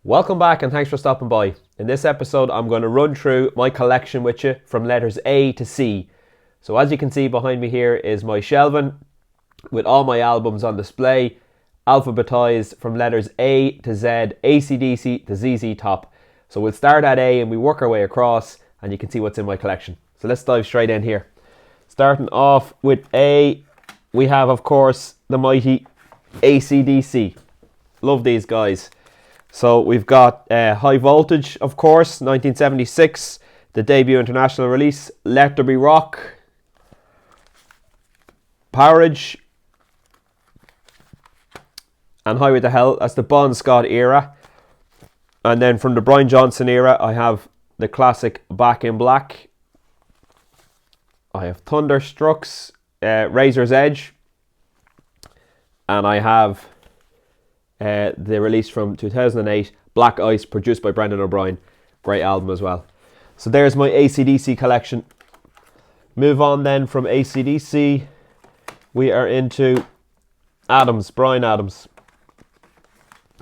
Welcome back and thanks for stopping by. In this episode I'm going to run through my collection with you from letters A to C. So as you can see behind me here is my shelving with all my albums on display, alphabetized from letters A to Z, AC/DC to ZZ Top. So we'll start at A and we work our way across and you can see what's in my collection. So let's dive straight in here. Starting off with A, we have of course the mighty AC/DC. Love these guys. So we've got High Voltage, of course, 1976, the debut international release. Let There Be Rock, Powerage, and Highway to Hell. That's the Bon Scott era. And then from the Brian Johnson era, I have the classic Back in Black. I have Thunderstruck's Razor's Edge. And I have the release from 2008, Black Ice, produced by Brendan O'Brien. Great album as well. So there's my AC/DC collection. Move on then from AC/DC. We are into Adams, Bryan Adams.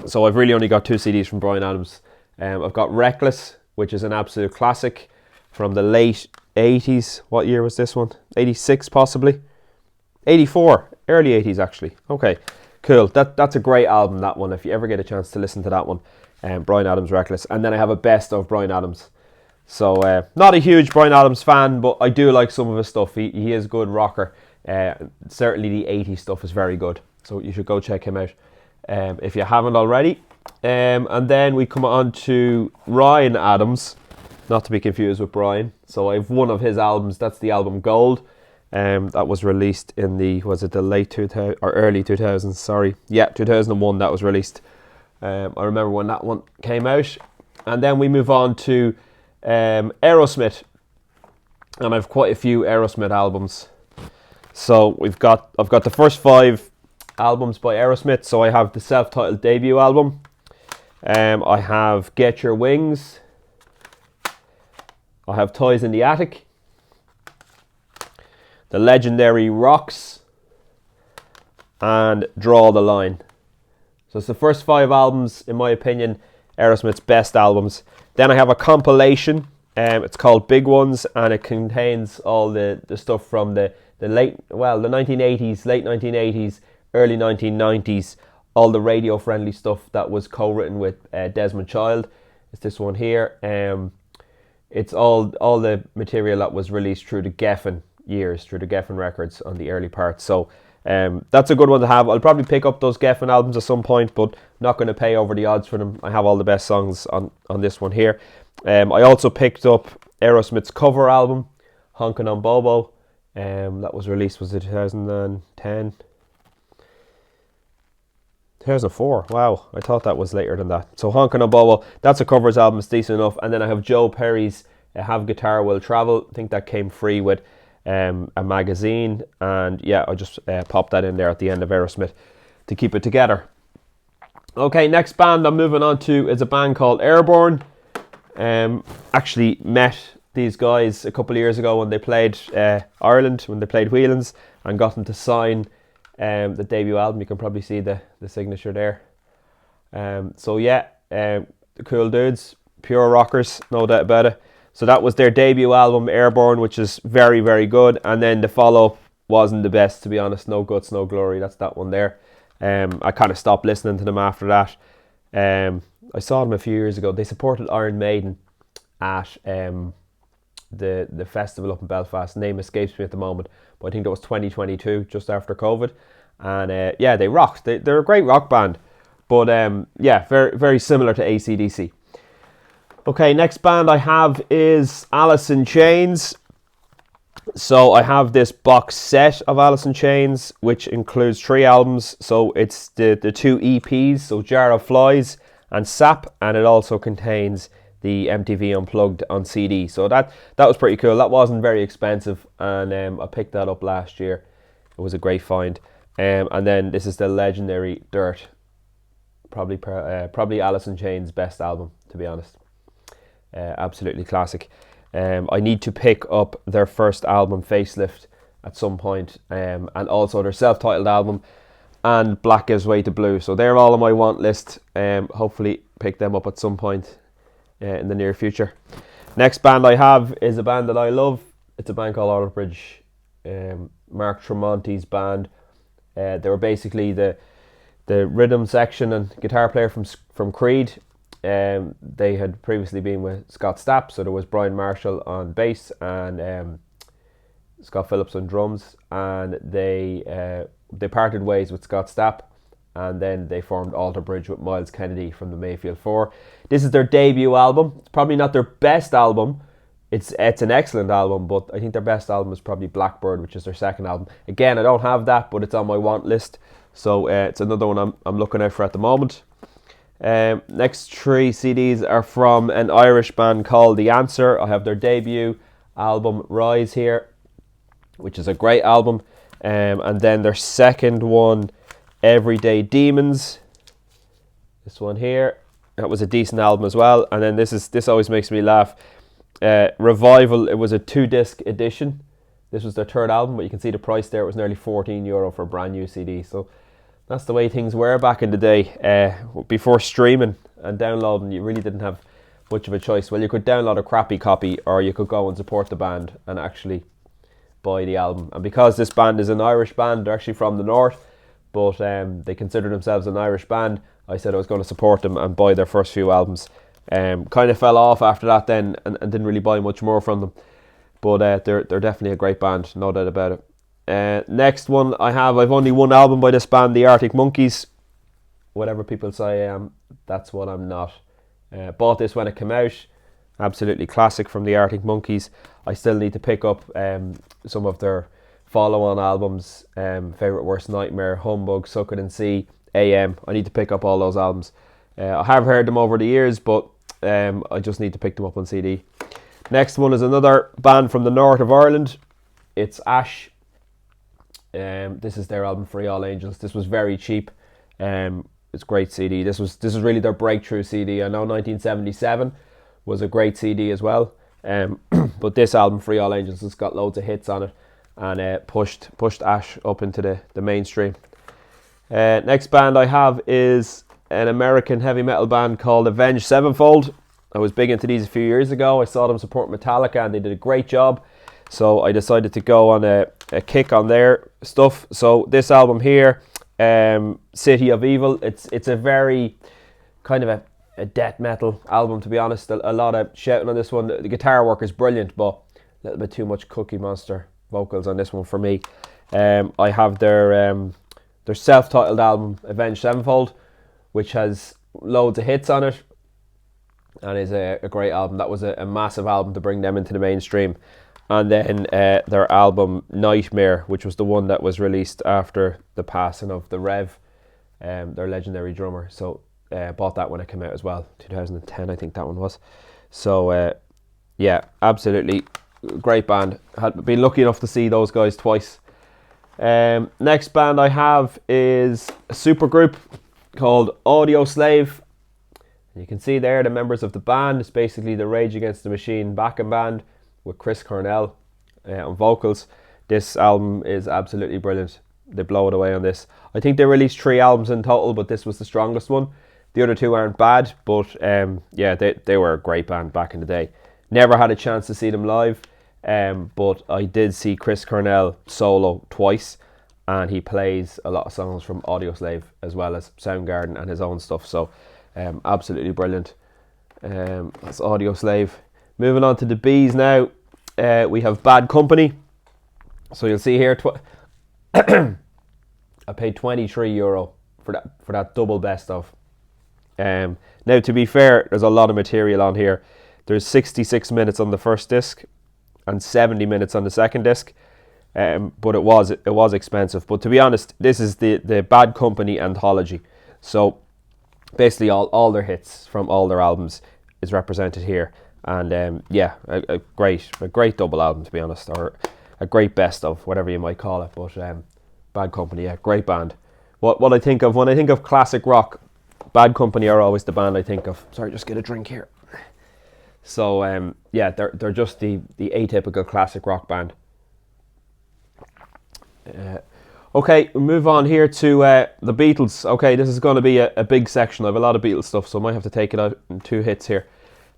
So I've really only got 2 CDs from Bryan Adams. I've got Reckless, which is an absolute classic from the late 80s. What year was this one? 86 possibly? 84. Early 80s actually. Okay. Cool, that's a great album, that one, if you ever get a chance to listen to that one. Bryan Adams, Reckless. And then I have a best of Bryan Adams. So, not a huge Bryan Adams fan, but I do like some of his stuff. He is a good rocker. Certainly the 80s stuff is very good. So you should go check him out if you haven't already. And then we come on to Ryan Adams, not to be confused with Brian. So I have one of his albums, that's the album Gold. That was released in the, was it the late 2000 or early 2000s? Sorry, yeah, 2001 that was released. I remember when that one came out. And then we move on to Aerosmith, and I have quite a few Aerosmith albums. So I've got the first 5 albums by Aerosmith. So I have the self-titled debut album. I have Get Your Wings. I have Toys in the Attic. The legendary Rocks, and Draw the Line. So it's the first 5 albums, in my opinion, Aerosmith's best albums. Then I have a compilation. It's called Big Ones, and it contains all the stuff from the 1980s, late 1980s, early 1990s. All the radio-friendly stuff that was co-written with Desmond Child. It's this one here. It's all the material that was released through the Geffen years, through the Geffen records on the early parts. So that's a good one to have. I'll probably pick up those Geffen albums at some point, but not going to pay over the odds for them. I have all the best songs on this one here. I also picked up Aerosmith's cover album, Honkin' on Bobo. That was released, was it 2010? 2004. Wow, I thought that was later than that. So Honkin' on Bobo, that's a covers album, it's decent enough. And then I have Joe Perry's Have Guitar Will Travel. I think that came free with a magazine, and yeah, I just popped that in there at the end of Aerosmith to keep it together. Okay, next band I'm moving on to is a band called Airborne. Actually met these guys a couple of years ago when they played Ireland, when they played Whelan's, and got them to sign the debut album. You can probably see the signature there. So yeah, cool dudes, pure rockers, no doubt about it. So that was their debut album, Airborne, which is very, very good. And then the follow-up wasn't the best, to be honest. No Guts, No Glory. That's that one there. I kind of stopped listening to them after that. I saw them a few years ago. They supported Iron Maiden at the festival up in Belfast. Name escapes me at the moment, but I think that was 2022, just after COVID. And yeah, they rocked. They're a great rock band. But yeah, very, very similar to AC/DC. Okay, next band I have is Alice in Chains. So I have this box set of Alice in Chains, which includes 3 albums. So it's the 2 EPs, so Jar of Flies and Sap, and it also contains the MTV Unplugged on CD. So that was pretty cool. That wasn't very expensive, and I picked that up last year. It was a great find. And then this is the legendary Dirt. Probably Alice in Chains' best album, to be honest. Absolutely classic. I need to pick up their first album, Facelift, at some point, and also their self-titled album and Black Gives Way to Blue. So they're all on my want list. Hopefully pick them up at some point in the near future. Next band I have is a band that I love. It's a band called Alter Bridge. Mark Tremonti's band. They were basically the rhythm section and guitar player from Creed. They had previously been with Scott Stapp, so there was Brian Marshall on bass and Scott Phillips on drums, and they parted ways with Scott Stapp, and then they formed Alter Bridge with Miles Kennedy from the Mayfield 4. This is their debut album. It's probably not their best album. It's an excellent album, but I think their best album is probably Blackbird, which is their second album. Again, I don't have that, but it's on my want list, so it's another one I'm looking out for at the moment. Next 3 CDs are from an Irish band called The Answer. I have their debut album Rise here, which is a great album, and then their second one, Everyday Demons. This one here, that was a decent album as well. And then this always makes me laugh. Revival, it was a 2-disc edition. This was their third album, but you can see the price there. It was nearly €14 for a brand new CD. So that's the way things were back in the day. Before streaming and downloading, you really didn't have much of a choice. Well, you could download a crappy copy, or you could go and support the band and actually buy the album. And because this band is an Irish band, they're actually from the north, but they consider themselves an Irish band, I said I was going to support them and buy their first few albums. Kind of fell off after that then, and didn't really buy much more from them, but they're definitely a great band, no doubt about it. Next one I've only one album by this band, the Arctic Monkeys. Whatever people say I am, that's what I'm not. Bought this when it came out. Absolutely classic from the Arctic Monkeys. I still need to pick up some of their follow-on albums. Favourite Worst Nightmare, Humbug, Suck It and See, AM. I need to pick up all those albums. I have heard them over the years, but I just need to pick them up on CD. Next one is another band from the north of Ireland. It's Ash. This is their album Free All Angels. This was very cheap. It's a great CD. This is really their breakthrough CD. I know 1977 was a great CD as well. But this album Free All Angels has got loads of hits on it, and pushed Ash up into the mainstream. Next band I have is an American heavy metal band called Avenged Sevenfold. I was big into these a few years ago. I saw them support Metallica and they did a great job, so I decided to go on a kick on their stuff. So this album here, City of Evil, it's a very kind of a death metal album, to be honest. A lot of shouting on this one. The guitar work is brilliant, but a little bit too much Cookie Monster vocals on this one for me. I have their self-titled album Avenged Sevenfold, which has loads of hits on it and is a great album. That was a massive album to bring them into the mainstream. And then their album Nightmare, which was the one that was released after the passing of the Rev, their legendary drummer. So bought that when it came out as well, 2010 I think that one was. So yeah, absolutely great band. Had been lucky enough to see those guys twice. Next band I have is a supergroup called Audioslave. You can see there the members of the band. It's basically the Rage Against the Machine backing band with Chris Cornell on vocals. This album is absolutely brilliant. They blow it away on this. I think they released 3 albums in total, but this was the strongest one. The other 2 aren't bad, but yeah, they were a great band back in the day. Never had a chance to see them live, but I did see Chris Cornell solo twice, and he plays a lot of songs from Audioslave as well as Soundgarden and his own stuff. So absolutely brilliant. That's Audioslave. Moving on to the B's now. We have Bad Company. So you'll see here, I paid €23 for that double best of. Now, to be fair, there's a lot of material on here. There's 66 minutes on the first disc and 70 minutes on the second disc. But it was expensive. But to be honest, this is the Bad Company anthology. So basically all their hits from all their albums is represented here. And yeah, a great double album, to be honest, or a great best of, whatever you might call it. But Bad Company, yeah, great band. What I think of when I think of classic rock, Bad Company are always the band I think of. Sorry, just get a drink here. So yeah, they're just the atypical classic rock band. Okay, we move on here to the Beatles. Okay, this is going to be a big section. I have a lot of Beatles stuff, so I might have to take it out in 2 hits here.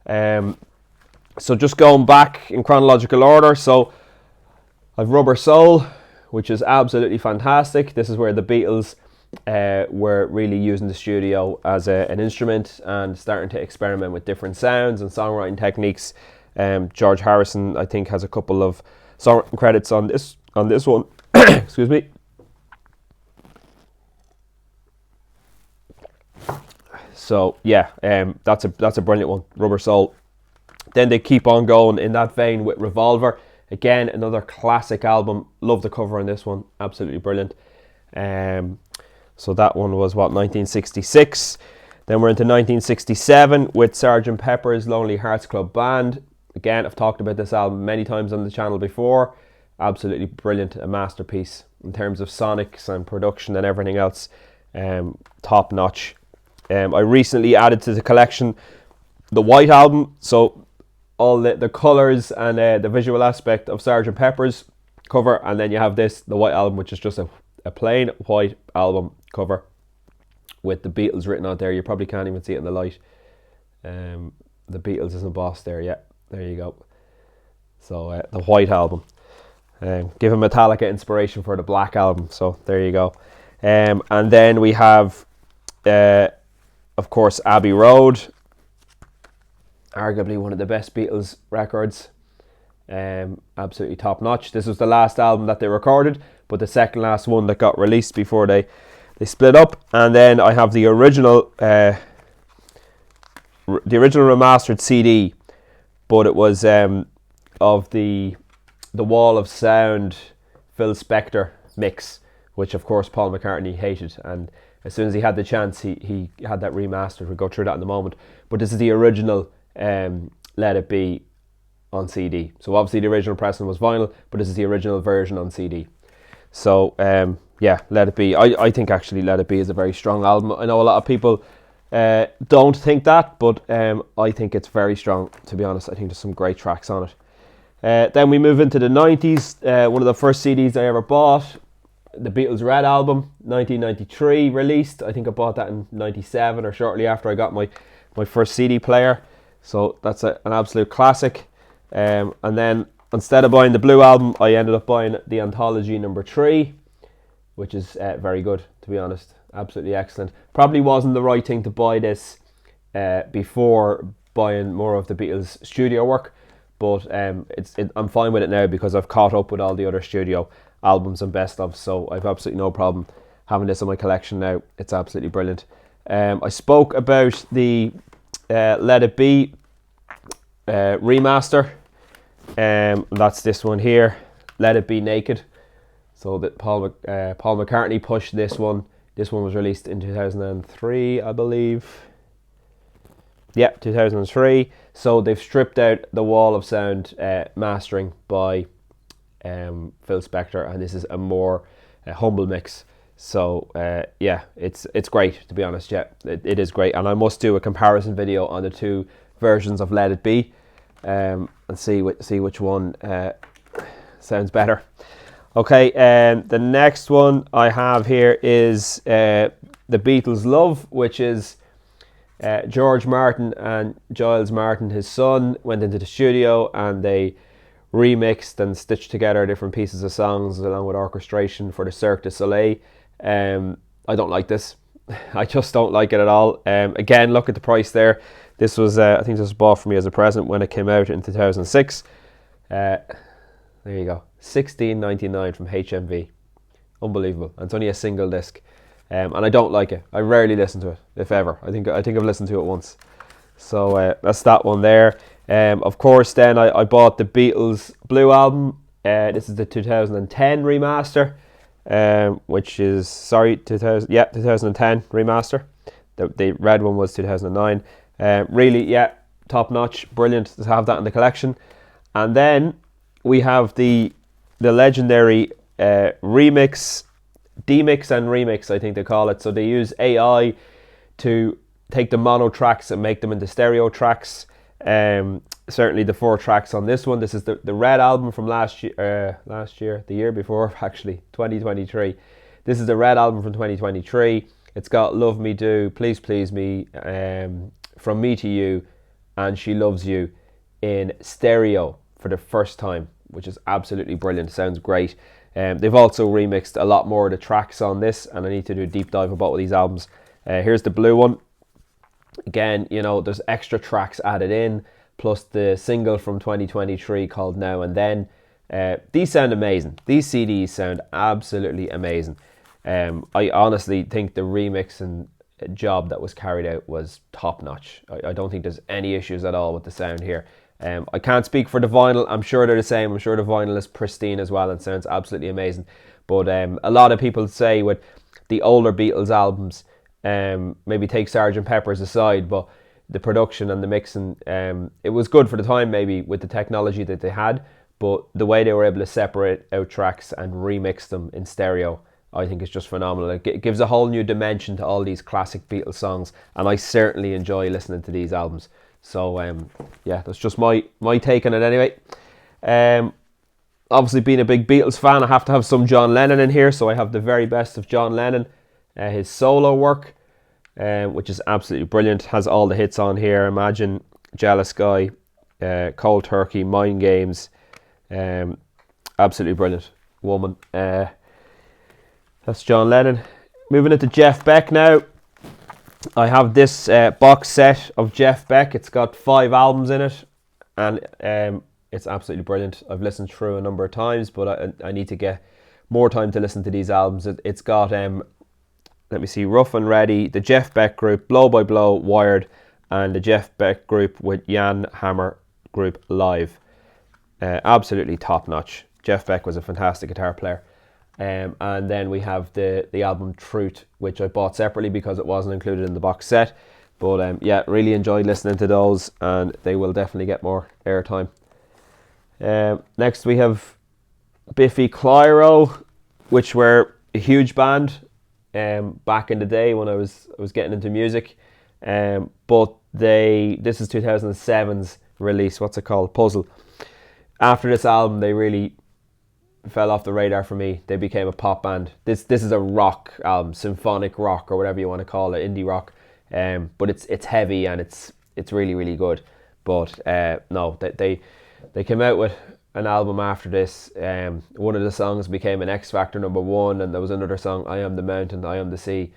So just going back in chronological order. So I've Rubber Soul, which is absolutely fantastic. This is where the Beatles were really using the studio as an instrument and starting to experiment with different sounds and songwriting techniques. George Harrison, I think, has a couple of songwriting credits on this one. Excuse me. So yeah, that's a brilliant one, Rubber Soul. Then they keep on going in that vein with Revolver. Again, another classic album. Love the cover on this one, absolutely brilliant. So that one was 1966. Then we're into 1967 with Sgt. Pepper's Lonely Hearts Club Band. Again, I've talked about this album many times on the channel before. Absolutely brilliant, a masterpiece in terms of sonics and production and everything else. Top notch. I recently added to the collection the White Album, so all the colours and the visual aspect of Sgt. Pepper's cover, and then you have the White Album, which is just a plain white album cover with the Beatles written on there. You probably can't even see it in the light. The Beatles is embossed there, yeah, there you go. So the White Album. Giving Metallica inspiration for the Black Album, so there you go. And then we have of course, Abbey Road, arguably one of the best Beatles records. Absolutely top notch. This was the last album that they recorded, but the second last one that got released before they split up. And then I have the original remastered CD, but it was of the Wall of Sound Phil Spector mix, which of course Paul McCartney hated, and as soon as he had the chance, he had that remastered. We'll go through that in a moment. But this is the original Let It Be on CD. So obviously the original pressing was vinyl, but this is the original version on CD. So yeah, Let It Be. I think actually Let It Be is a very strong album. I know a lot of people don't think that, but I think it's very strong, to be honest. I think there's some great tracks on it. Then we move into the 90s. One of the first CDs I ever bought, the Beatles Red Album, 1993 released. I think I bought that in 97 or shortly after I got my first CD player. So that's an absolute classic. And then instead of buying the Blue Album, I ended up buying the Anthology number 3, which is very good, to be honest. Absolutely excellent. Probably wasn't the right thing to buy this before buying more of the Beatles studio work, but I'm fine with it now because I've caught up with all the other studio albums and best of, so I've absolutely no problem having this in my collection now. It's absolutely brilliant. I spoke about the Let It Be remaster, that's this one here, Let It Be Naked. So that Paul McCartney pushed this one. This one was released in 2003, I believe. Yeah, 2003. So they've stripped out the Wall of Sound mastering by Phil Spector, and this is a more humble mix. So yeah, it's great, to be honest. Yeah, it is great, and I must do a comparison video on the two versions of Let It Be, and see which one sounds better. Okay, the next one I have here is the Beatles' Love, which is George Martin and Giles Martin, his son, went into the studio and they remixed and stitched together different pieces of songs along with orchestration for the Cirque du Soleil. I don't like this. I just don't like it at all. Again, look at the price there. This was, I think this was bought for me as a present when it came out in 2006. There you go, $16.99 from HMV. Unbelievable. And it's only a single disc. And I don't like it. I rarely listen to it, if ever. I think I've listened to it once. So that's that one there. Of course, then I bought the Beatles Blue Album. This is the 2010 remaster, which is 2010 remaster. The red one was 2009. Really, yeah, top notch, brilliant to have that in the collection. And then we have the legendary remix, demix and remix, I think they call it. So they use AI to take the mono tracks and make them into stereo tracks. Certainly the 4 tracks on this one. This is the Red Album from last year, the year before actually, 2023. This is the Red album from 2023. It's got Love Me Do, Please Please Me, From Me to You, and She Loves You in stereo for the first time, which is absolutely brilliant. Sounds great. They've also remixed a lot more of the tracks on this, and I need to do a deep dive about all these albums. Here's the blue one. Again, you know, there's extra tracks added in, plus the single from 2023 called Now and Then. These sound amazing. These CDs sound absolutely amazing. I honestly think the remix and job that was carried out was top notch. I don't think there's any issues at all with the sound here. I can't speak for the vinyl. I'm sure they're the same. I'm sure the vinyl is pristine as well and sounds absolutely amazing. But a lot of people say with the older Beatles albums, maybe take Sgt. Pepper's aside, but the production and the mixing, it was good for the time maybe with the technology that they had, but the way they were able to separate out tracks and remix them in stereo, I think is just phenomenal. It gives a whole new dimension to all these classic Beatles songs, and I certainly enjoy listening to these albums. So yeah, that's just my take on it anyway. Obviously being a big Beatles fan, I have to have some John Lennon in here, so I have the very best of John Lennon, his solo work, which is absolutely brilliant. Has all the hits on here: Imagine, Jealous Guy, Cold Turkey, Mind Games. Absolutely brilliant. Woman. That's John Lennon. Moving into Jeff Beck now. I have this box set of Jeff Beck. It's got 5 albums in it, and it's absolutely brilliant. I've listened through a number of times, but I need to get more time to listen to these albums. It's got, let me see, Rough and Ready, the Jeff Beck Group, Blow by Blow, Wired, and the Jeff Beck Group with Jan Hammer Group Live. Absolutely top notch. Jeff Beck was a fantastic guitar player. And then we have the album Truth, which I bought separately because it wasn't included in the box set. But yeah, really enjoyed listening to those, and they will definitely get more airtime. Next we have Biffy Clyro, which were a huge band back in the day when I was getting into music. But this is 2007's release. What's it called? Puzzle. After this album, they really fell off the radar for me. They became a pop band. This is a rock album, symphonic rock or whatever you want to call it, indie rock. But it's heavy and it's really, really good. But no, they came out with an album after this. One of the songs became an X Factor #1, and there was another song, I Am the Mountain, I Am the Sea.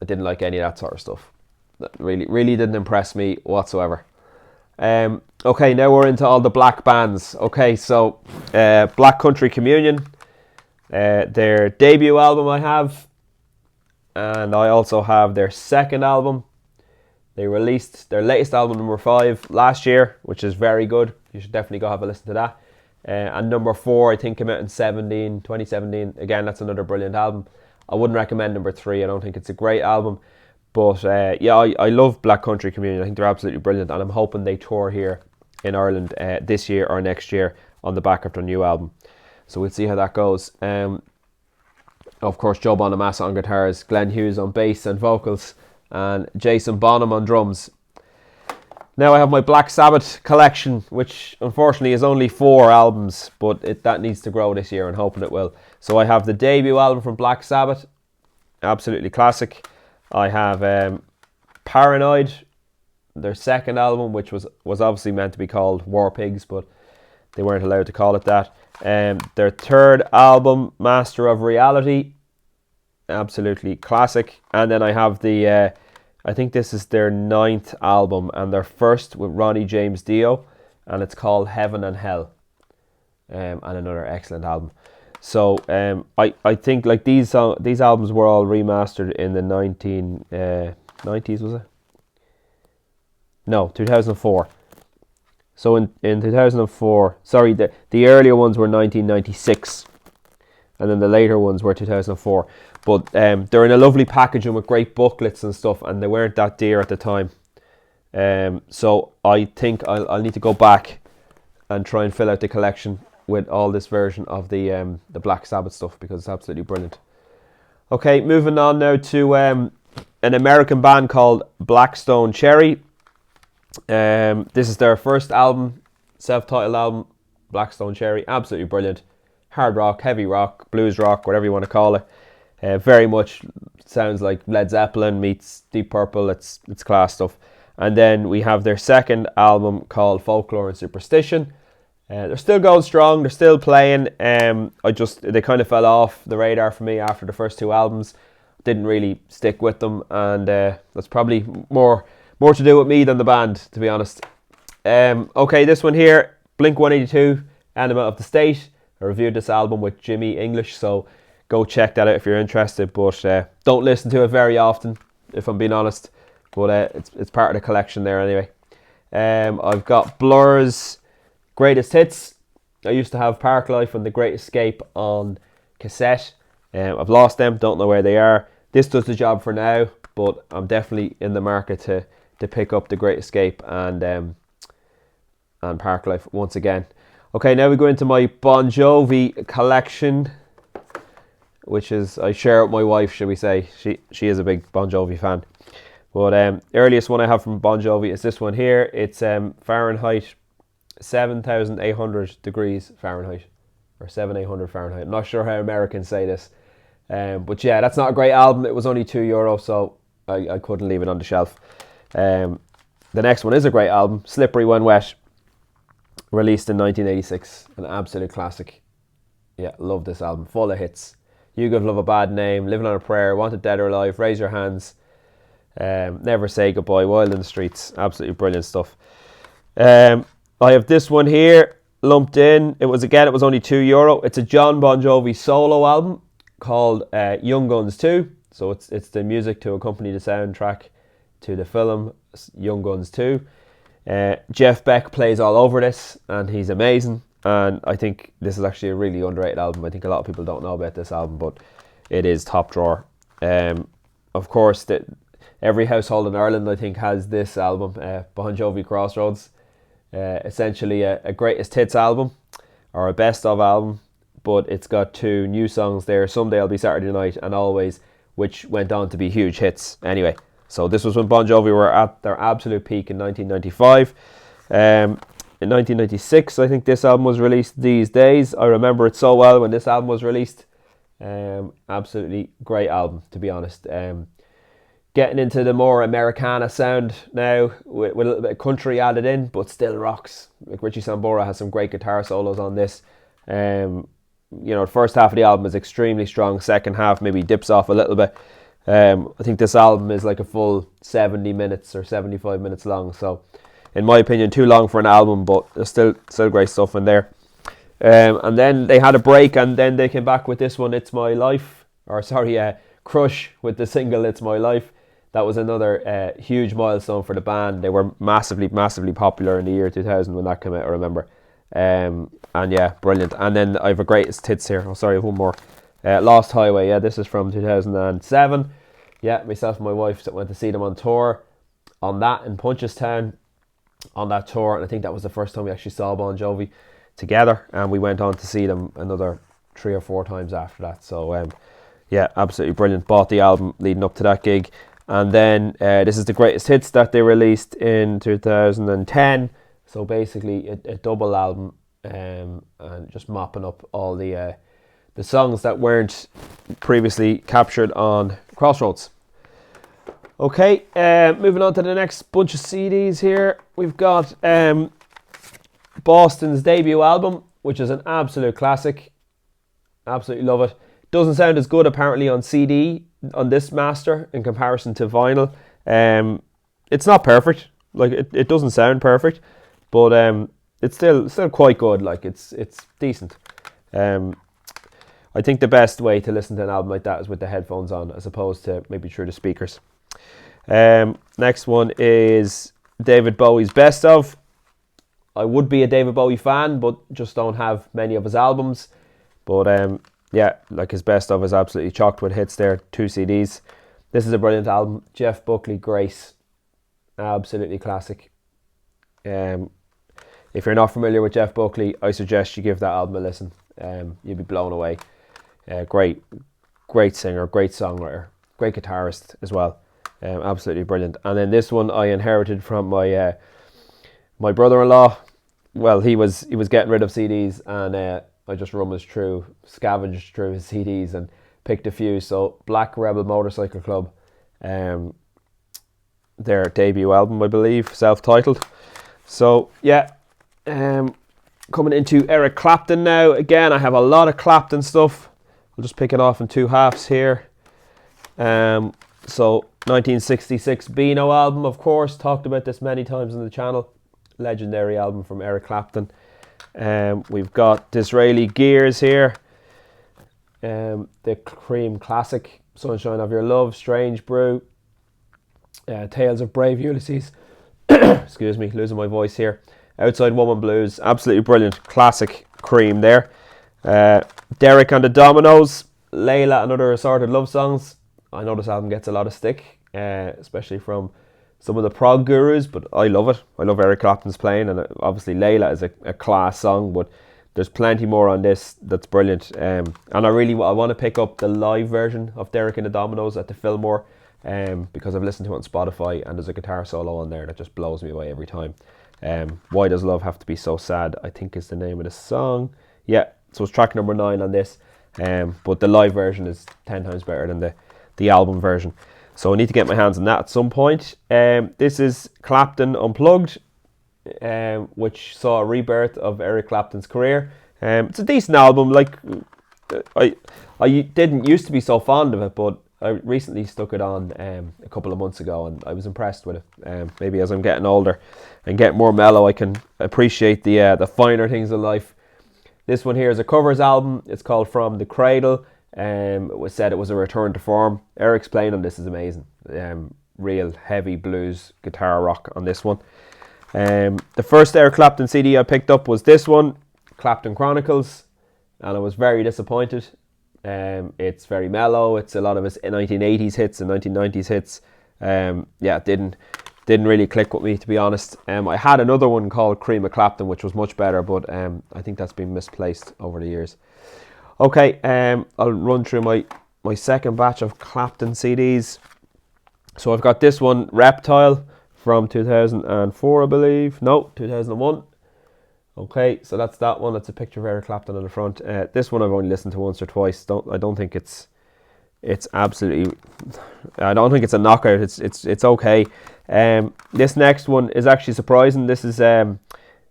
I didn't like any of that sort of stuff. That really didn't impress me whatsoever. Okay, now we're into all the black bands. Okay, so Black Country Communion, their debut album I have, and I also have their second album. They released their latest album, number 5, last year, which is very good. You should definitely go have a listen to that. And number 4, I think, came out in 2017. Again, that's another brilliant album. I wouldn't recommend number 3. I don't think it's a great album. But yeah, I love Black Country Communion. I think they're absolutely brilliant, and I'm hoping they tour here in Ireland this year or next year on the back of their new album. So we'll see how that goes. Of course, Joe Bonamassa on guitars, Glenn Hughes on bass and vocals, and Jason Bonham on drums. Now I have my Black Sabbath collection, which unfortunately is only 4 albums, but that needs to grow this year, and hoping it will. So I have the debut album from Black Sabbath, absolutely classic. I have Paranoid, their second album, which was obviously meant to be called War Pigs, but they weren't allowed to call it that. Their third album, Master of Reality, absolutely classic. And then I have the, I think this is their 9th album, and their first with Ronnie James Dio, and it's called Heaven and Hell, and another excellent album. So I think like these albums were all remastered in the 1990s, was it? No, 2004. So in 2004, sorry, the earlier ones were 1996, and then the later ones were 2004. But they're in a lovely packaging with great booklets and stuff, and they weren't that dear at the time. So I think I'll need to go back and try and fill out the collection with all this version of the Black Sabbath stuff, because it's absolutely brilliant. Okay, moving on now to an American band called Blackstone Cherry. This is their first album, self-titled album, Blackstone Cherry. Absolutely brilliant. Hard rock, heavy rock, blues rock, whatever you want to call it. Very much sounds like Led Zeppelin meets Deep Purple. It's class stuff. And then we have their second album called Folklore and Superstition. They're still going strong. They're still playing. They kind of fell off the radar for me after the first two albums. Didn't really stick with them, and that's probably more to do with me than the band, to be honest. Okay, this one here, Blink-182, Enema of the State. I reviewed this album with Jimmy English, so go check that out if you're interested. But don't listen to it very often, if I'm being honest. But it's part of the collection there anyway. I've got Blur's Greatest Hits. I used to have Parklife and The Great Escape on cassette. I've lost them, don't know where they are. This does the job for now, but I'm definitely in the market to pick up The Great Escape and Parklife once again. Okay, now we go into my Bon Jovi collection, which is, I share with my wife, shall we say. She is a big Bon Jovi fan. But earliest one I have from Bon Jovi is this one here. It's Fahrenheit 7,800 degrees Fahrenheit, or 7,800 Fahrenheit. I'm not sure how Americans say this. But yeah, that's not a great album. It was only €2, so I couldn't leave it on the shelf. The next one is a great album, Slippery When Wet, released in 1986. An absolute classic. Yeah, love this album. Full of hits. You Could Love a Bad Name, Living on a Prayer, Wanted Dead or Alive, Raise Your Hands, Never Say Goodbye, Wild in the Streets. Absolutely brilliant stuff. I have this one here lumped in. It was only €2. It's a John Bon Jovi solo album called Young Guns 2. So it's the music to accompany the soundtrack to the film Young Guns 2. Jeff Beck plays all over this, and he's amazing. And I think this is actually a really underrated album. I think a lot of people don't know about this album, but it is top drawer. Of course, every household in Ireland, I think, has this album, Bon Jovi Crossroads. Essentially a greatest hits album, or a best of album, but it's got two new songs there, Someday I'll Be Saturday Night and Always, which went on to be huge hits anyway. So this was when Bon Jovi were at their absolute peak in 1995. In 1996, I think this album was released. These Days, I remember it so well when this album was released. Absolutely great album, to be honest. Getting into the more Americana sound now, with a little bit of country added in, but still rocks. Like Richie Sambora has some great guitar solos on this. The first half of the album is extremely strong. Second half maybe dips off a little bit. I think this album is like a full 70 minutes or 75 minutes long. So, in my opinion, too long for an album, but there's still great stuff in there. And then they had a break, and then they came back with this one, It's My Life. Crush with the single It's My Life. That was another huge milestone for the band. They were massively, massively popular in the year 2000 when that came out, I remember. And yeah, brilliant. And then I have a greatest hits here. I have one more. Lost Highway. Yeah, this is from 2007. Yeah, myself and my wife went to see them on tour on that in Punchestown on that tour. And I think that was the first time we actually saw Bon Jovi together. And we went on to see them another 3 or 4 times after that. So, yeah, absolutely brilliant. Bought the album leading up to that gig. And then this is the greatest hits that they released in 2010. So basically a double album, and just mopping up all the songs that weren't previously captured on Crossroads. Okay, moving on to the next bunch of CDs here. We've got Boston's debut album, which is an absolute classic. Absolutely love it. Doesn't sound as good apparently on CD on this master in comparison to vinyl. It's not perfect. Like it doesn't sound perfect, but it's still quite good. Like it's decent. I think the best way to listen to an album like that is with the headphones on, as opposed to maybe through the speakers. Next one is David Bowie's Best Of. I would be a David Bowie fan, but just don't have many of his albums. But yeah, like his Best Of is absolutely chocked with hits there. 2 CDs. This is a brilliant album. Jeff Buckley, Grace. Absolutely classic. If you're not familiar with Jeff Buckley, I suggest you give that album a listen. You'll be blown away. Great singer, great songwriter, great guitarist as well. Absolutely brilliant. And then this one I inherited from my my brother-in-law. Well, he was getting rid of CDs, and I just scavenged through his CDs and picked a few. So Black Rebel Motorcycle Club, their debut album, I believe, self-titled. So yeah, coming into Eric Clapton now. Again, I have a lot of Clapton stuff. I'll just pick it off in two halves here. So 1966 Beano album, of course, talked about this many times on the channel. Legendary album from Eric Clapton. We've got Disraeli Gears here. The Cream Classic, Sunshine of Your Love, Strange Brew, Tales of Brave Ulysses. Excuse me, losing my voice here. Outside Woman Blues, absolutely brilliant, classic Cream there. Derek and the Dominoes, Layla and Other Assorted Love Songs. I know this album gets a lot of stick, especially from some of the prog gurus, but I love it. I love Eric Clapton's playing, and obviously Layla is a class song, but there's plenty more on this that's brilliant. And I want to pick up the live version of Derek and the Dominoes at the Fillmore, because I've listened to it on Spotify, and there's a guitar solo on there that just blows me away every time. Why Does Love Have to Be So Sad, I think is the name of the song. Yeah, so it's track number 9 on this, but the live version is 10 times better than the album version. So I need to get my hands on that at some point. This is Clapton Unplugged, which saw a rebirth of Eric Clapton's career. It's a decent album. Like, I didn't used to be so fond of it, but I recently stuck it on a couple of months ago, and I was impressed with it. Maybe as I'm getting older and getting more mellow, I can appreciate the finer things in life. This one here is a covers album. It's called From the Cradle. It was said it was a return to form. Eric's playing on this is amazing. Real heavy blues guitar rock on this one. The first Eric Clapton CD I picked up was this one, Clapton Chronicles, and I was very disappointed. It's very mellow. It's a lot of his 1980s hits and 1990s hits. Didn't really click with me, to be honest. I had another one called Cream of Clapton, which was much better, but I think that's been misplaced over the years. Okay, I'll run through my second batch of Clapton CDs. So I've got this one, Reptile, from 2004, I believe. No, 2001. Okay, so that's that one. That's a picture of Eric Clapton on the front. This one I've only listened to once or twice. I don't think it's absolutely. I don't think it's a knockout. It's okay. This next one is actually surprising. This is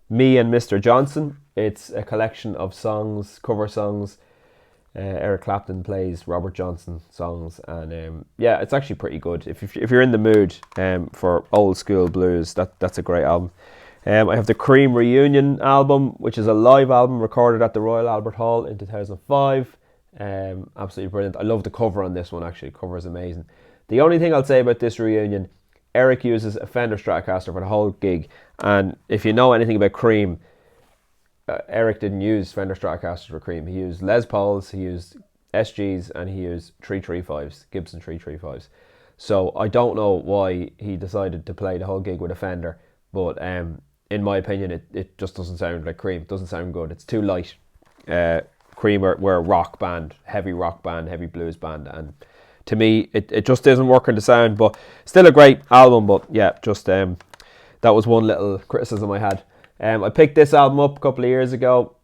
Me and Mr. Johnson. It's a collection of songs, cover songs. Eric Clapton plays Robert Johnson songs, and it's actually pretty good. If you're in the mood for old school blues, that's a great album. I have the Cream Reunion album, which is a live album recorded at the Royal Albert Hall in 2005. Absolutely brilliant. I love the cover on this one, actually. The cover is amazing. The only thing I'll say about this reunion, Eric uses a Fender Stratocaster for the whole gig, and if you know anything about Cream, Eric didn't use Fender Stratocasters for Cream. He used Les Pauls, he used SGs, and he used 335s, Gibson 335s. So I don't know why he decided to play the whole gig with a Fender, but in my opinion, it just doesn't sound like Cream. It doesn't sound good. It's too light. Cream were a rock band, heavy blues band, and to me, it just isn't working the sound, but still a great album. But yeah, just that was one little criticism I had. I picked this album up a couple of years ago.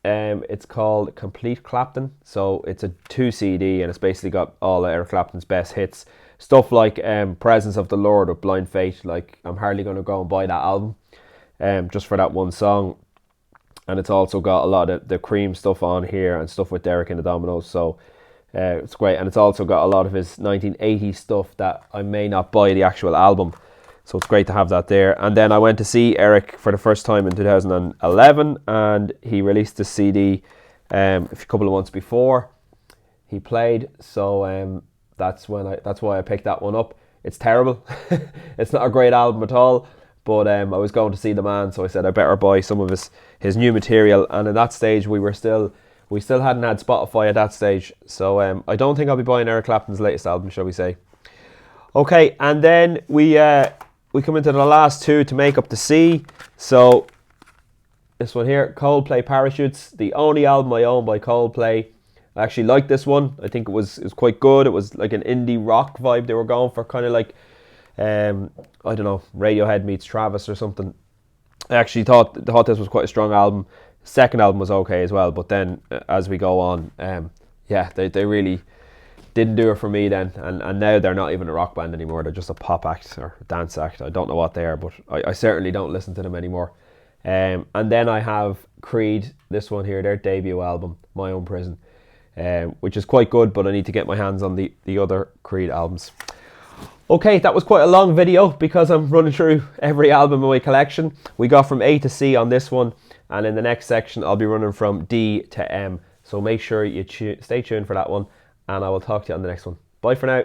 It's called Complete Clapton. So it's a 2 CD, and it's basically got all of Eric Clapton's best hits. Stuff like Presence of the Lord or Blind Faith. Like, I'm hardly going to go and buy that album just for that one song. And it's also got a lot of the Cream stuff on here and stuff with Derek and the Dominoes. So it's great. And it's also got a lot of his 1980s stuff that I may not buy the actual album. So it's great to have that there. And then I went to see Eric for the first time in 2011, and he released the CD a couple of months before he played. So that's why I picked that one up. It's terrible. It's not a great album at all. But I was going to see the man, so I said I better buy some of his new material. And at that stage, we still hadn't had Spotify at that stage. So I don't think I'll be buying Eric Clapton's latest album, shall we say. Okay, and then we come into the last two to make up the C. So this one here, Coldplay Parachutes, the only album I own by Coldplay. I actually liked this one. I think it was quite good. It was like an indie rock vibe they were going for, kind of like I don't know, Radiohead meets Travis or something. I actually thought this was quite a strong album. Second album was okay as well, but then as we go on, they really didn't do it for me then, and now they're not even a rock band anymore. They're just a pop act or dance act. I don't know what they are, but I certainly don't listen to them anymore. And then I have Creed, this one here, their debut album, My Own Prison, which is quite good, but I need to get my hands on the other Creed albums. Okay, that was quite a long video because I'm running through every album in my collection. We got from A to C on this one, and in the next section I'll be running from D to M. So make sure you stay tuned for that one, and I will talk to you on the next one. Bye for now.